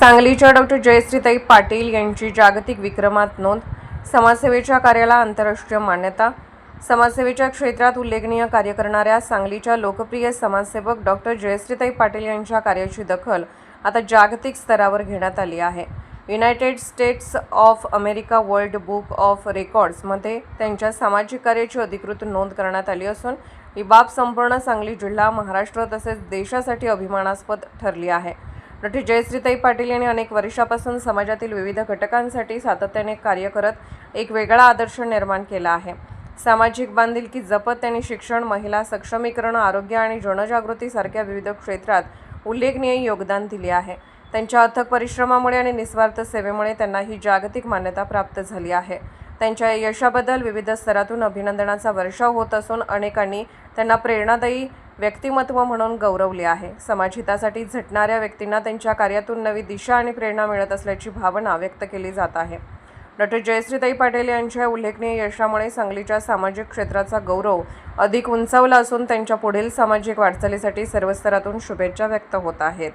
सांगलीच्या डॉक्टर जयश्रीताई पाटील यांची जागतिक विक्रमात नोंद. समाजसेवेच्या कार्याला आंतरराष्ट्रीय मान्यता. समाजसेवेच्या क्षेत्रात उल्लेखनीय कार्य करणाऱ्या सांगलीच्या लोकप्रिय समाजसेवक डॉक्टर जयश्रीताई पाटील यांच्या कार्याची दखल आता जागतिक स्तरावर घेण्यात आली आहे. United States of America world book of रेकॉर्ड्समध्ये त्यांच्या सामाजिक कार्याची अधिकृत नोंद करण्यात आली असून ही बाब संपूर्ण सांगली जिल्हा, महाराष्ट्र तसेच देशासाठी अभिमानास्पद ठरली आहे. डॉक्टर जयश्रीताई पाटील यांनी अनेक वर्षापासून समाजातील विविध घटकांसाठी सातत्याने कार्य करत एक वेगळा आदर्श निर्माण केला आहे. सामाजिक बांधिलकी जपत त्यांनी शिक्षण, महिला सक्षमीकरण, आरोग्य आणि जनजागृती सारख्या विविध क्षेत्रात उल्लेखनीय योगदान दिले आहे. त्यांच्या अथक परिश्रमामुळे आणि निस्वार्थ सेवेमुळे त्यांना ही जागतिक मान्यता प्राप्त झाली आहे. त्यांच्या यशाबद्दल विविध स्तरातून अभिनंदनाचा वर्षाव होत असून अनेकांनी त्यांना प्रेरणादायी व्यक्तिमत्व म्हणून गौरवले आहे. समाजहितासाठी झटणाऱ्या व्यक्तींना त्यांच्या कार्यातून नवी दिशा आणि प्रेरणा मिळत असल्याची भावना व्यक्त केली जात आहे. डॉक्टर जयश्रीताई पाटील यांच्या उल्लेखनीय यशामुळे सांगलीच्या सामाजिक क्षेत्राचा गौरव अधिक उंचावला असून त्यांच्या पुढील सामाजिक वाटचालीसाठी सर्व स्तरातून शुभेच्छा व्यक्त होत आहेत.